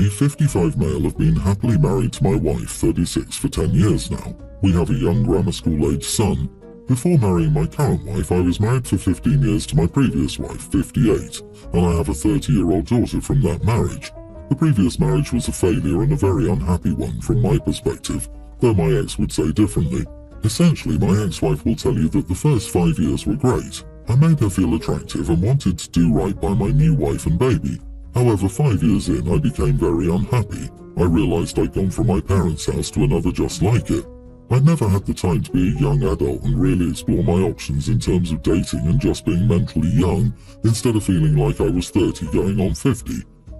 I, 55 male, have been happily married to my wife, 36, for 10 years now. We have a young grammar school-aged son. Before marrying my current wife, I was married for 15 years to my previous wife, 58, and I have a 30-year-old daughter from that marriage. The previous marriage was a failure and a very unhappy one from my perspective, though my ex would say differently. Essentially, my ex-wife will tell you that the first 5 years were great. I made her feel attractive and wanted to do right by my new wife and baby. However, 5 years in, I became very unhappy. I realized I'd gone from my parents' house to another just like it. I never had the time to be a young adult and really explore my options in terms of dating and just being mentally young, instead of feeling like I was 30 going on 50.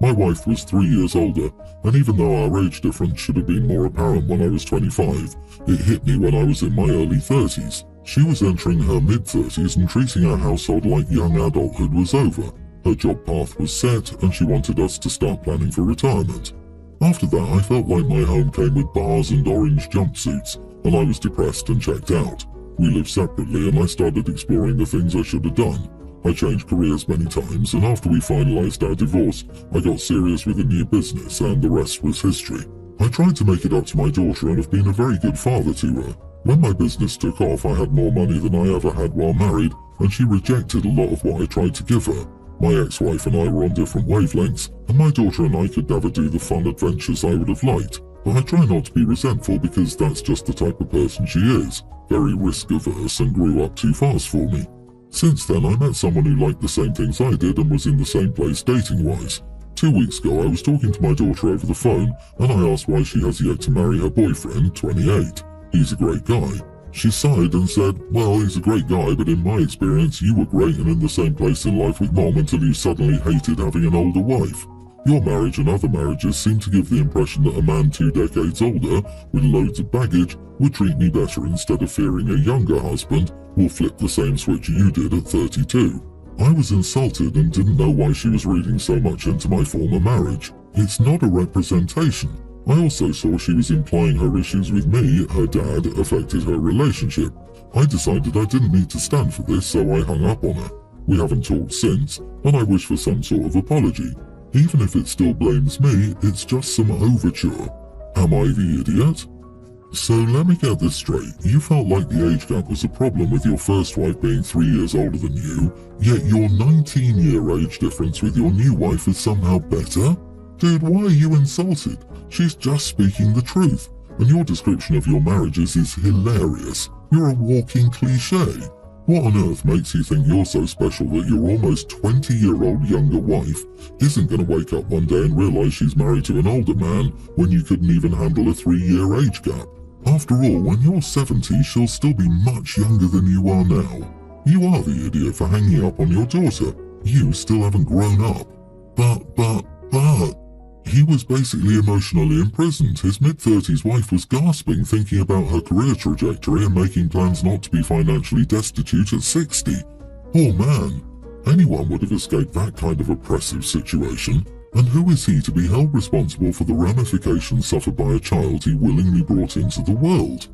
My wife was 3 years older, and even though our age difference should have been more apparent when I was 25, it hit me when I was in my early 30s. She was entering her mid-30s and treating our household like young adulthood was over. Her job path was set, and she wanted us to start planning for retirement. After that, I felt like my home came with bars and orange jumpsuits, and I was depressed and checked out. We lived separately, and I started exploring the things I should have done. I changed careers many times, and after we finalized our divorce, I got serious with a new business, and the rest was history. I tried to make it up to my daughter and have been a very good father to her. When my business took off, I had more money than I ever had while married, and she rejected a lot of what I tried to give her. My ex-wife and I were on different wavelengths, and my daughter and I could never do the fun adventures I would have liked. But I try not to be resentful because that's just the type of person she is, very risk-averse and grew up too fast for me. Since then, I met someone who liked the same things I did and was in the same place dating-wise. 2 weeks ago, I was talking to my daughter over the phone, and I asked why she has yet to marry her boyfriend, 28. He's a great guy. She sighed and said, well, he's a great guy, but in my experience, you were great and in the same place in life with Mom until you suddenly hated having an older wife. Your marriage and other marriages seem to give the impression that a man 2 decades older, with loads of baggage, would treat me better instead of fearing a younger husband, or flip the same switch you did at 32. I was insulted and didn't know why she was reading so much into my former marriage. It's not a representation. I also saw she was implying her issues with me, her dad, affected her relationship. I decided I didn't need to stand for this, so I hung up on her. We haven't talked since, and I wish for some sort of apology. Even if it still blames me, it's just some overture. Am I the idiot? So let me get this straight. You felt like the age gap was a problem with your first wife being 3 years older than you, yet your 19-year age difference with your new wife is somehow better? Dude, why are you insulted? She's just speaking the truth, and your description of your marriages is hilarious. You're a walking cliché. What on earth makes you think you're so special that your almost 20-year-old younger wife isn't going to wake up one day and realize she's married to an older man when you couldn't even handle a 3-year age gap? After all, when you're 70, she'll still be much younger than you are now. You are the idiot for hanging up on your daughter. You still haven't grown up. But... He was basically emotionally imprisoned. His mid-30s wife was gasping, thinking about her career trajectory and making plans not to be financially destitute at 60. Poor man. Anyone would have escaped that kind of oppressive situation. And who is he to be held responsible for the ramifications suffered by a child he willingly brought into the world?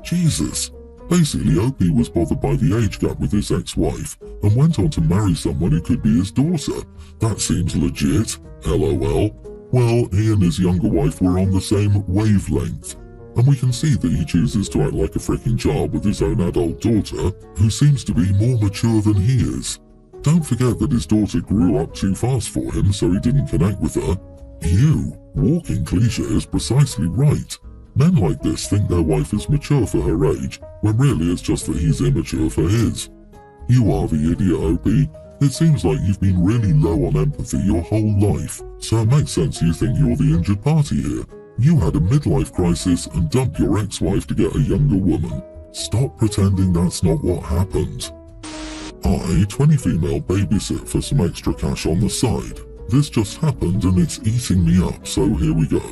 Jesus. Basically, Opie was bothered by the age gap with his ex-wife and went on to marry someone who could be his daughter. That seems legit. LOL. Well, he and his younger wife were on the same wavelength, and we can see that he chooses to act like a freaking child with his own adult daughter, who seems to be more mature than he is. Don't forget that his daughter grew up too fast for him, so he didn't connect with her. You, walking cliché, is precisely right. Men like this think their wife is mature for her age, when really it's just that he's immature for his. You are the idiot, Opie. It seems like you've been really low on empathy your whole life, so it makes sense you think you're the injured party here. You had a midlife crisis and dumped your ex-wife to get a younger woman. Stop pretending that's not what happened. I, 20 female, babysit for some extra cash on the side. This just happened and it's eating me up, so here we go.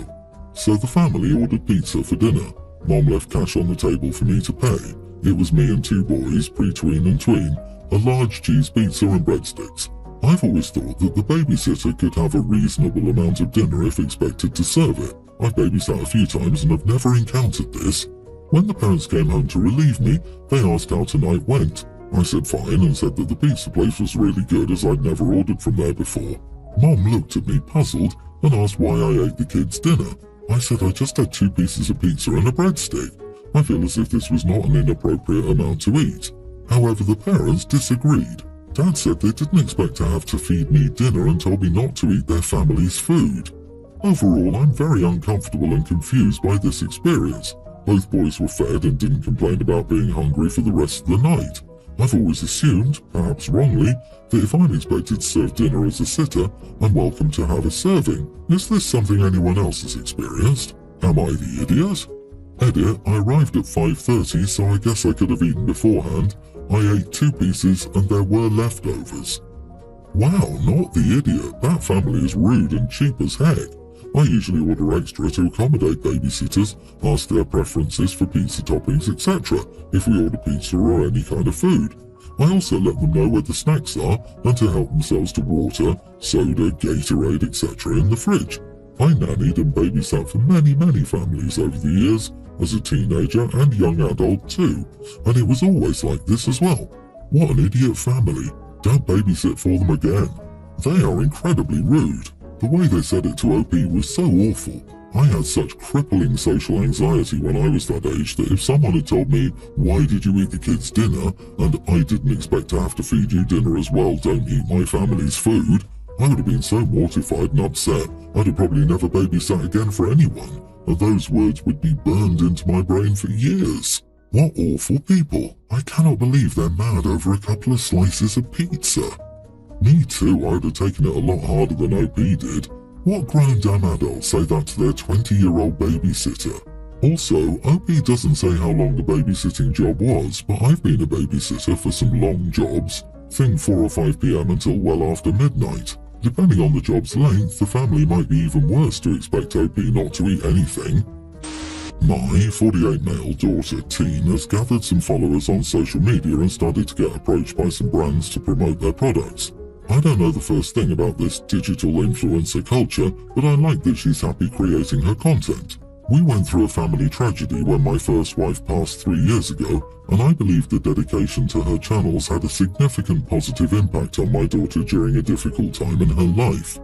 So the family ordered pizza for dinner. Mom left cash on the table for me to pay. It was me and 2 boys, pre-tween and tween, a large cheese pizza and breadsticks. I've always thought that the babysitter could have a reasonable amount of dinner if expected to serve it. I've babysat a few times and have never encountered this. When the parents came home to relieve me, they asked how tonight went. I said fine and said that the pizza place was really good as I'd never ordered from there before. Mom looked at me puzzled and asked why I ate the kids' dinner. I said I just had 2 pieces of pizza and a breadstick. I feel as if this was not an inappropriate amount to eat. However, the parents disagreed. Dad said they didn't expect to have to feed me dinner and told me not to eat their family's food. Overall, I'm very uncomfortable and confused by this experience. Both boys were fed and didn't complain about being hungry for the rest of the night. I've always assumed, perhaps wrongly, that if I'm expected to serve dinner as a sitter, I'm welcome to have a serving. Is this something anyone else has experienced? Am I the idiot? Edit, I arrived at 5:30, so I guess I could have eaten beforehand. I ate 2 pieces and there were leftovers. Wow, not the idiot. That family is rude and cheap as heck. I usually order extra to accommodate babysitters, ask their preferences for pizza toppings, etc. if we order pizza or any kind of food. I also let them know where the snacks are and to help themselves to water, soda, Gatorade, etc. in the fridge. I nannied and babysat for many families over the years, as a teenager and young adult too, and it was always like this as well. What an idiot family. Don't babysit for them again. They are incredibly rude. The way they said it to OP was so awful. I had such crippling social anxiety when I was that age that if someone had told me, "Why did you eat the kids' dinner?" and I didn't expect to have to feed you dinner as well, don't eat my family's food, I would have been so mortified and upset I'd have probably never babysat again for anyone, and those words would be burned into my brain for years. What awful people. I cannot believe they're mad over a couple of slices of pizza. Me too, I'd have taken it a lot harder than OP did. What grown damn adults say that to their 20-year-old babysitter? Also, OP doesn't say how long the babysitting job was, but I've been a babysitter for some long jobs. Think 4 or 5 p.m. until well after midnight. Depending on the job's length, the family might be even worse to expect OP not to eat anything. My 48-male daughter, Teen, has gathered some followers on social media and started to get approached by some brands to promote their products. I don't know the first thing about this digital influencer culture, but I like that she's happy creating her content. We went through a family tragedy when my first wife passed 3 years ago, and I believe the dedication to her channels had a significant positive impact on my daughter during a difficult time in her life.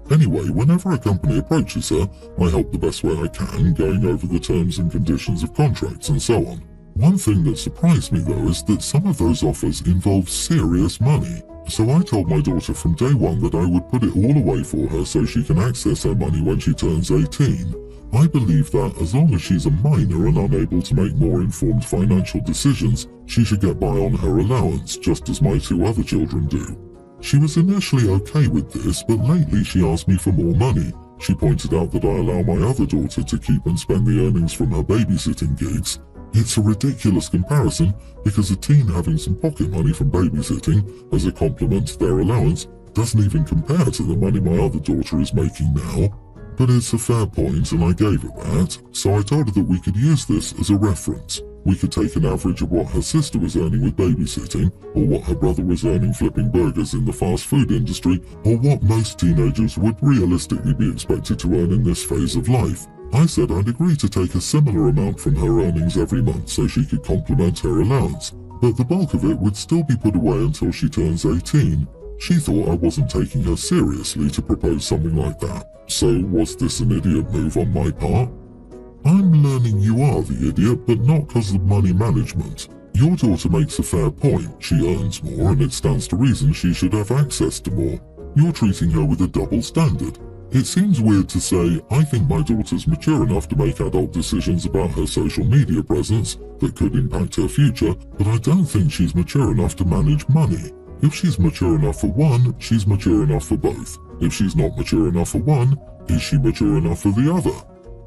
Anyway, whenever a company approaches her, I help the best way I can, going over the terms and conditions of contracts and so on. One thing that surprised me though is that some of those offers involve serious money. So I told my daughter from day one that I would put it all away for her so she can access her money when she turns 18. I believe that as long as she's a minor and unable to make more informed financial decisions, she should get by on her allowance, just as my 2 other children do. She was initially okay with this, but lately she asked me for more money. She pointed out that I allow my other daughter to keep and spend the earnings from her babysitting gigs. It's a ridiculous comparison because a teen having some pocket money from babysitting as a complement to their allowance doesn't even compare to the money my other daughter is making now. But it's a fair point and I gave her that, so I told her that we could use this as a reference. We could take an average of what her sister was earning with babysitting, or what her brother was earning flipping burgers in the fast food industry, or what most teenagers would realistically be expected to earn in this phase of life. I said I'd agree to take a similar amount from her earnings every month so she could complement her allowance, but the bulk of it would still be put away until she turns 18. She thought I wasn't taking her seriously to propose something like that. So was this an idiot move on my part? I'm learning you are the idiot, but not because of money management. Your daughter makes a fair point. She earns more and it stands to reason she should have access to more. You're treating her with a double standard. It seems weird to say, I think my daughter's mature enough to make adult decisions about her social media presence that could impact her future, but I don't think she's mature enough to manage money. If she's mature enough for one, she's mature enough for both. If she's not mature enough for one, is she mature enough for the other?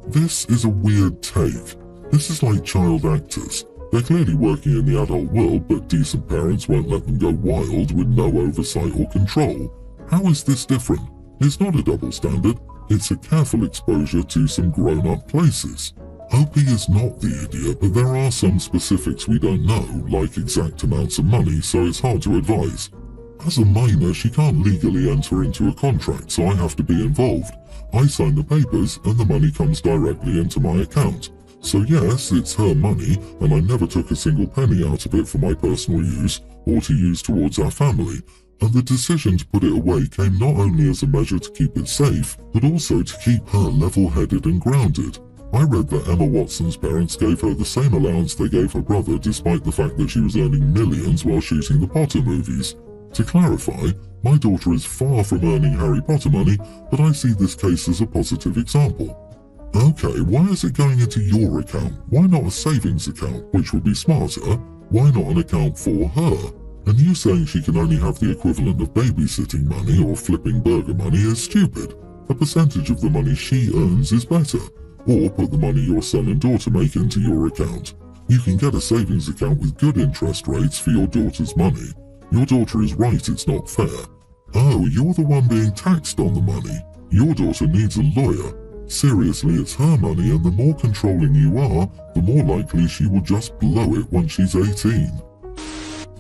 This is a weird take. This is like child actors. They're clearly working in the adult world, but decent parents won't let them go wild with no oversight or control. How is this different? It's not a double standard. It's a careful exposure to some grown-up places. OP is not the idiot, but there are some specifics we don't know, like exact amounts of money, so it's hard to advise. As a minor, she can't legally enter into a contract, so I have to be involved. I sign the papers and the money comes directly into my account. So yes, it's her money, and I never took a single penny out of it for my personal use or to use towards our family. and the decision to put it away came not only as a measure to keep it safe, but also to keep her level-headed and grounded. I read that Emma Watson's parents gave her the same allowance they gave her brother despite the fact that she was earning millions while shooting the Potter movies. To clarify, my daughter is far from earning Harry Potter money, but I see this case as a positive example. Okay, why is it going into your account? Why not a savings account, which would be smarter? Why not an account for her? And you saying she can only have the equivalent of babysitting money or flipping burger money is stupid. A percentage of the money she earns is better. Or put the money your son and daughter make into your account. You can get a savings account with good interest rates for your daughter's money. Your daughter is right, it's not fair. Oh, you're the one being taxed on the money. Your daughter needs a lawyer. Seriously, it's her money, and the more controlling you are, the more likely she will just blow it when she's 18.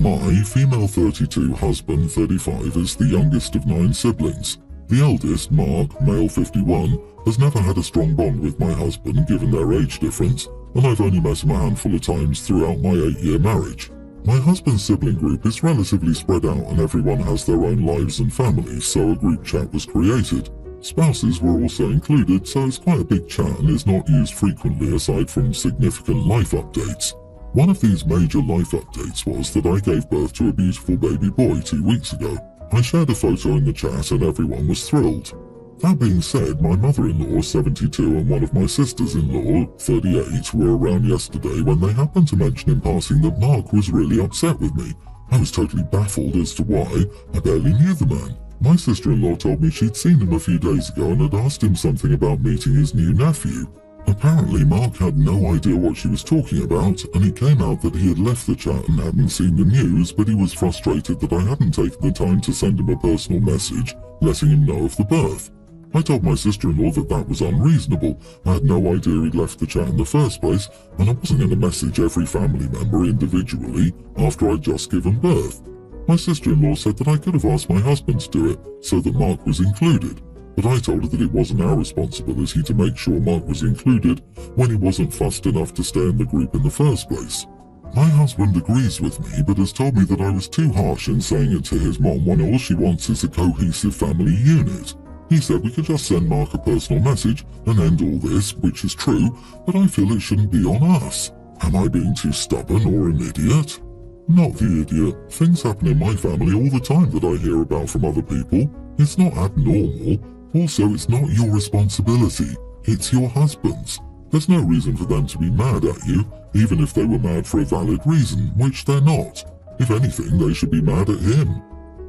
My female 32 husband, 35, is the youngest of 9 siblings. The eldest, Mark, male 51, has never had a strong bond with my husband given their age difference, and I've only met him a handful of times throughout my 8-year marriage. My husband's sibling group is relatively spread out and everyone has their own lives and families, so a group chat was created. Spouses were also included, so it's quite a big chat and is not used frequently aside from significant life updates. One of these major life updates was that I gave birth to a beautiful baby boy 2 weeks ago. I shared a photo in the chat and everyone was thrilled. That being said, my mother-in-law, 72, and one of my sisters-in-law, 38, were around yesterday when they happened to mention in passing that Mark was really upset with me. I was totally baffled as to why. I barely knew the man. My sister-in-law told me she'd seen him a few days ago and had asked him something about meeting his new nephew. Apparently, Mark had no idea what she was talking about, and it came out that he had left the chat and hadn't seen the news, but he was frustrated that I hadn't taken the time to send him a personal message, letting him know of the birth. I told my sister-in-law that that was unreasonable. I had no idea he'd left the chat in the first place, and I wasn't going to message every family member individually after I'd just given birth. My sister-in-law said that I could have asked my husband to do it, so that Mark was included. But I told her that it wasn't our responsibility to make sure Mark was included when he wasn't fussed enough to stay in the group in the first place. My husband agrees with me, but has told me that I was too harsh in saying it to his mom when all she wants is a cohesive family unit. He said we could just send Mark a personal message and end all this, which is true, but I feel it shouldn't be on us. Am I being too stubborn or an idiot? Not the idiot. Things happen in my family all the time that I hear about from other people. It's not abnormal. Also, it's not your responsibility. It's your husband's. There's no reason for them to be mad at you, even if they were mad for a valid reason, which they're not. If anything, they should be mad at him.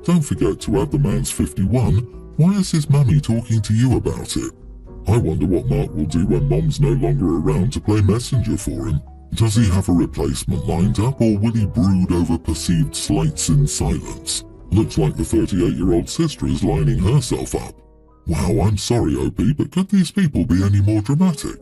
Don't forget to add the man's 51. Why is his mummy talking to you about it? I wonder what Mark will do when Mom's no longer around to play messenger for him. Does he have a replacement lined up, or will he brood over perceived slights in silence? Looks like the 38-year-old sister is lining herself up. Wow, I'm sorry, Opie, but could these people be any more dramatic?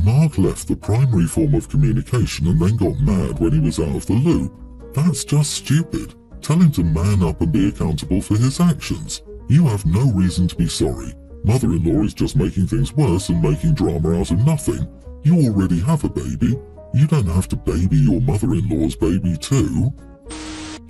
Mark left the primary form of communication and then got mad when he was out of the loop. That's just stupid. Tell him to man up and be accountable for his actions. You have no reason to be sorry. Mother-in-law is just making things worse and making drama out of nothing. You already have a baby. You don't have to baby your mother-in-law's baby too.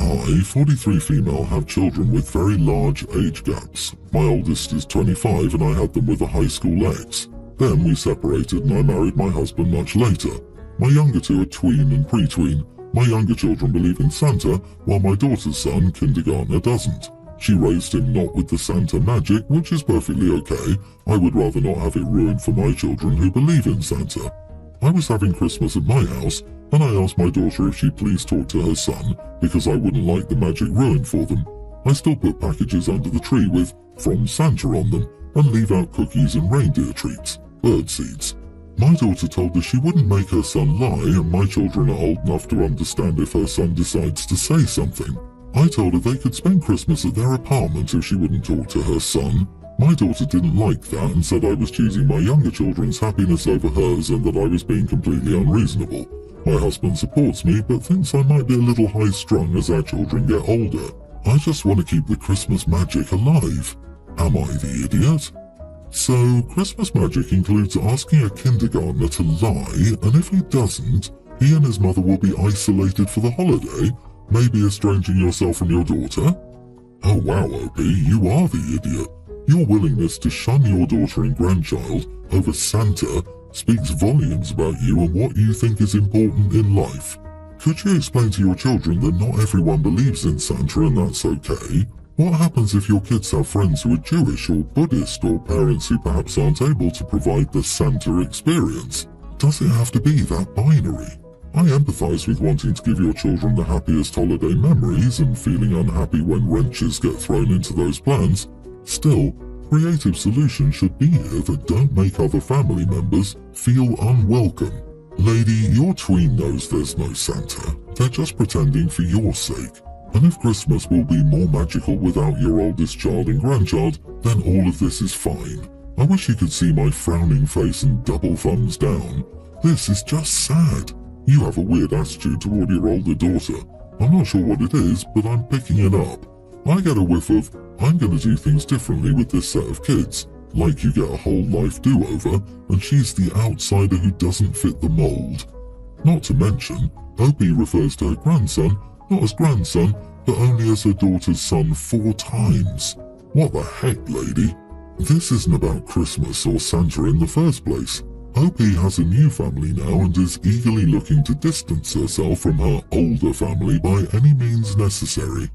I, 43 female, have children with very large age gaps. My oldest is 25 and I had them with a high school ex. Then we separated and I married my husband much later. My younger two are tween and pre-tween. My younger children believe in Santa, while my daughter's son, kindergartner, doesn't. She raised him not with the Santa magic, which is perfectly okay. I would rather not have it ruined for my children who believe in Santa. I was having Christmas at my house, and I asked my daughter if she'd please talk to her son, because I wouldn't like the magic ruined for them. I still put packages under the tree with "From Santa" on them, and leave out cookies and reindeer treats, bird seeds. My daughter told her she wouldn't make her son lie, and my children are old enough to understand if her son decides to say something. I told her they could spend Christmas at their apartment if she wouldn't talk to her son. My daughter didn't like that and said I was choosing my younger children's happiness over hers and that I was being completely unreasonable. My husband supports me but thinks I might be a little high-strung as our children get older. I just want to keep the Christmas magic alive. Am I the idiot? So, Christmas magic includes asking a kindergartner to lie, and if he doesn't, he and his mother will be isolated for the holiday, maybe estranging yourself from your daughter? Oh wow, OP, you are the idiot. Your willingness to shun your daughter and grandchild over Santa speaks volumes about you and what you think is important in life. Could you explain to your children that not everyone believes in Santa and that's okay? What happens if your kids have friends who are Jewish or Buddhist or parents who perhaps aren't able to provide the Santa experience? Does it have to be that binary? I empathise with wanting to give your children the happiest holiday memories and feeling unhappy when wrenches get thrown into those plans. Still, creative solutions should be here that don't make other family members feel unwelcome. Lady, your tween knows there's no Santa. They're just pretending for your sake. And if Christmas will be more magical without your oldest child and grandchild, then all of this is fine. I wish you could see my frowning face and double thumbs down. This is just sad. You have a weird attitude toward your older daughter. I'm not sure what it is, but I'm picking it up. I get a whiff of, I'm going to do things differently with this set of kids. Like you get a whole life do-over, and she's the outsider who doesn't fit the mold. Not to mention, Opie refers to her grandson not as grandson, but only as her daughter's son 4 times. What the heck, lady? This isn't about Christmas or Santa in the first place. Opie has a new family now and is eagerly looking to distance herself from her older family by any means necessary.